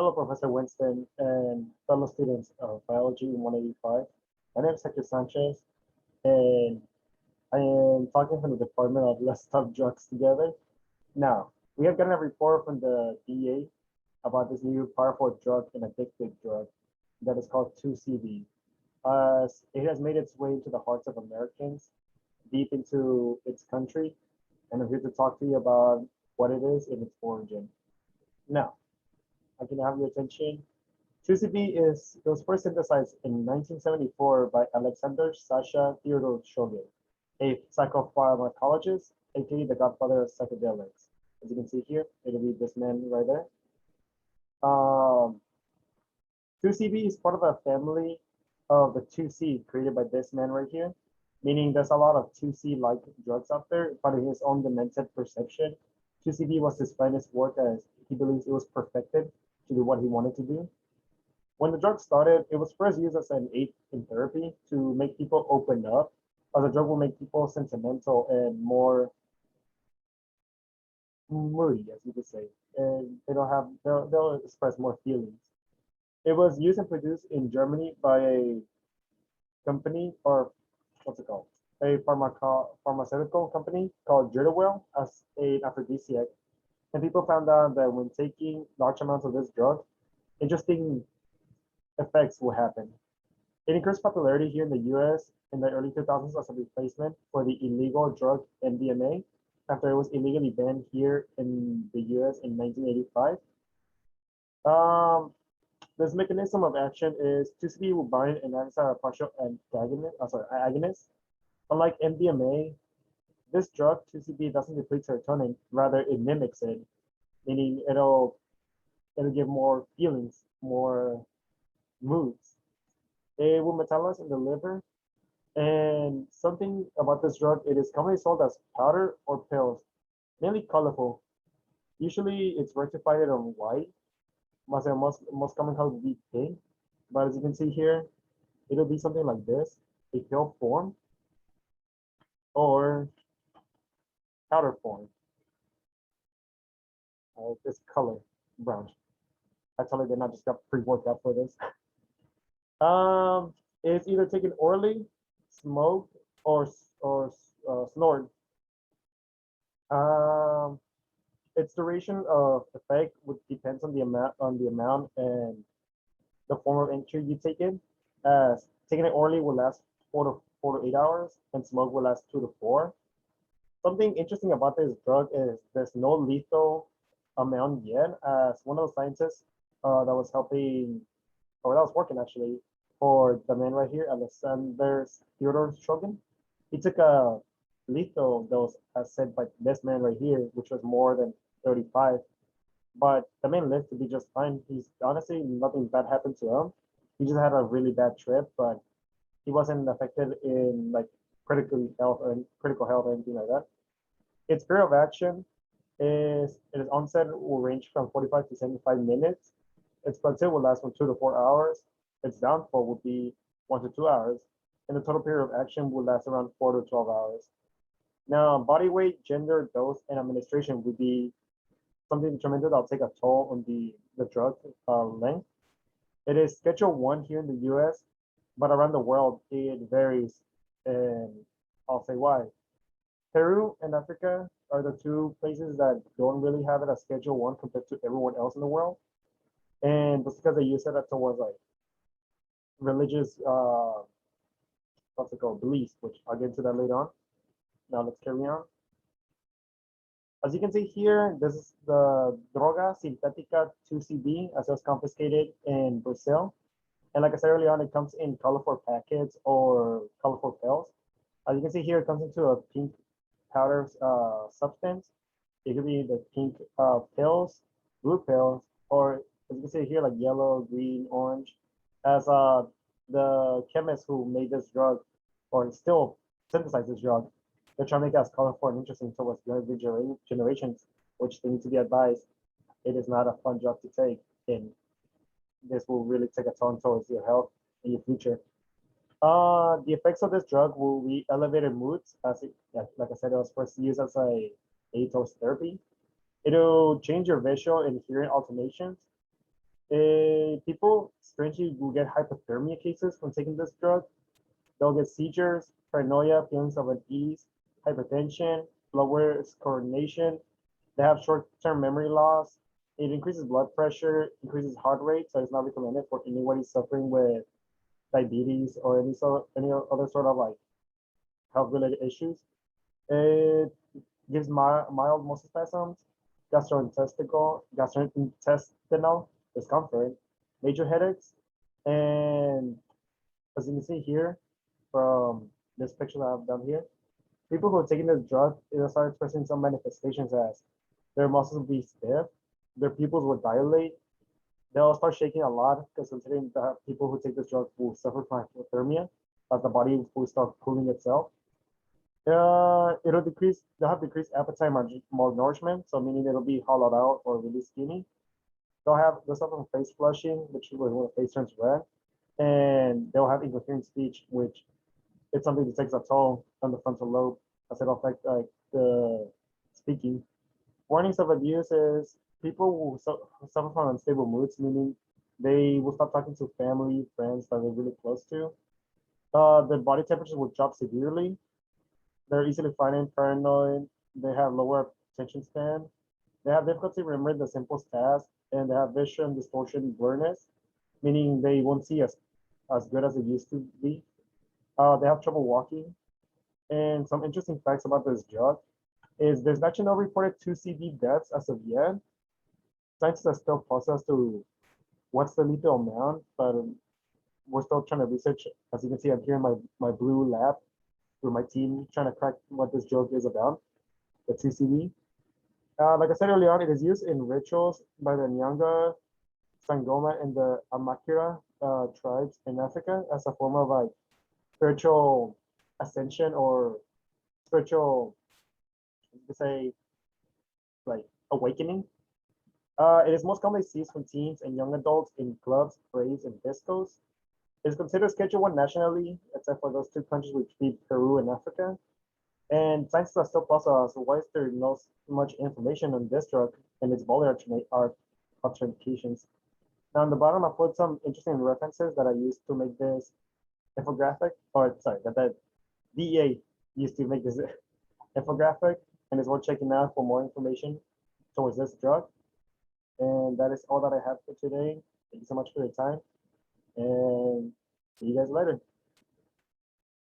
Hello, Professor Winston and fellow students of Biology 185. My name is Hector Sanchez, and I am talking from the Department of Let's Stop Drugs Together. Now, we have gotten a report from the DEA about this new powerful drug and addictive drug that is called 2C-B. It has made its way into the hearts of Americans, deep into its country, and I'm here to talk to you about what it is and its origin. Now, I can have your attention. 2CB it was first synthesized in 1974 by Alexander Sasha Theodore Shogin, a psychopharmacologist, aka the godfather of psychedelics. As you can see here, it'll be this man right there. 2CB is part of a family of the 2C created by this man right here, meaning there's a lot of 2C-like drugs out there, but in his own demented perception, 2CB was his finest work as he believes it was perfected to do what he wanted to do. When the drug started, it was first used as an aid in therapy to make people open up, as the drug will make people sentimental and more moody, as you could say, and they'll express more feelings. It was used and produced in Germany by a company, or what's it called? A pharmaceutical company called Jerdawell as an aphrodisiac. And people found out that when taking large amounts of this drug, interesting effects will happen. It increased popularity here in the US in the early 2000s as a replacement for the illegal drug MDMA after it was illegally banned here in the US in 1985. This mechanism of action is 2CB will bind and act as a partial agonist. Unlike MDMA, this drug 2CB doesn't deplete serotonin, rather it mimics it, meaning it'll give more feelings, more moods. It will metabolize in the liver. And something about this drug, it is commonly sold as powder or pills, mainly colorful. Usually it's rectified on white. Most common color would be pink. But as you can see here, it'll be something like this, a pill form or powder form. This color, brown. I totally did not just got pre-workout for this. It's either taken orally, smoked, or snored. Its duration of effect would depends on the amount and the form of entry you take in. As taking it orally will last 4 to 8 hours, and smoke will last 2 to 4. Something interesting about this drug is there's no lethal amount yet. As one of the scientists that was helping, or that was working actually, for the man right here, Alexander Theodore Shogin, he took a lethal dose as said by this man right here, which was more than 35. But the man lived to be just fine. He's honestly nothing bad happened to him. He just had a really bad trip, but he wasn't affected in like critical health or anything like that. Its period of action its onset will range from 45 to 75 minutes. Its plateau will last from 2 to 4 hours. Its downfall would be 1 to 2 hours, and the total period of action will last around 4 to 12 hours. Now, body weight, gender, dose, and administration would be something determined that'll take a toll on the drug length. It is Schedule 1 here in the US, but around the world it varies, and I'll say why. Peru and Africa are the two places that don't really have it as Schedule 1 compared to everyone else in the world. And that's because they use it towards like religious what's it called, beliefs, which I'll get into that later on. Now let's carry on. As you can see here, this is the droga sintética 2CB as it was confiscated in Brazil. And like I said earlier on, it comes in colorful packets or colorful pills. As you can see here, it comes into a pink powder substance. It could be the pink pills, blue pills, or as you can see here, like yellow, green, orange. As the chemists who made this drug, or still synthesize this drug, they're trying to make it as colorful and interesting towards younger generations, which they need to be advised. It is not a fun drug to take, and this will really take a toll towards your health and your future. The effects of this drug will be elevated moods, like I said, it was first used as a aid towards therapy. It'll change your visual and hearing alternations. People strangely will get hypothermia cases from taking this drug. They'll get seizures, paranoia, feelings of unease, hypertension, lowers coordination. They have short-term memory loss. It increases blood pressure, increases heart rate, so it's not recommended for anybody suffering with diabetes or any other sort of like health-related issues. It gives mild muscle spasms, gastrointestinal discomfort, major headaches, and as you can see here from this picture that I've done here, people who are taking this drug will start expressing some manifestations as their muscles will be stiff, their pupils will dilate, they'll start shaking a lot because considering that people who take this drug will suffer from hypothermia as the body will start cooling itself. They'll have decreased appetite, malnourishment, so meaning it'll be hollowed out or really skinny. They'll suffer from face flushing, which is when the face turns red, and they'll have incoherent speech, which it's something that takes a toll on the frontal lobe as it'll affect like the speaking. Warnings of abuse is people will suffer from unstable moods, meaning they will stop talking to family, friends that they're really close to. Their body temperature will drop severely. They're easily frightened, paranoid. They have lower attention span. They have difficulty remembering the simplest tasks, and they have vision distortion, blurriness, meaning they won't see as good as they used to be. They have trouble walking. And some interesting facts about this drug is there's actually no reported 2C-B deaths as of yet. Scientists are still process to what's the lethal amount, but we're still trying to research. As you can see, I'm here in my blue lab with my team trying to crack what this drug is about, the 2C-B. Like I said earlier on, it is used in rituals by the Nyanga, Sangoma, and the Amakira tribes in Africa as a form of like spiritual ascension or spiritual, to say, like awakening. It is most commonly seized from teens and young adults in clubs, parades, and discos. It is considered Schedule 1 nationally, except for those two countries which feed Peru and Africa. And scientists are still puzzled as to why is there not so much information on this drug and its contraindications. Now on the bottom, I put some interesting references that I used to make this infographic, or sorry, that the DEA used to make this infographic, and it's worth checking out for more information towards this drug. And that is all that I have for today. Thank you so much for your time, and see you guys later.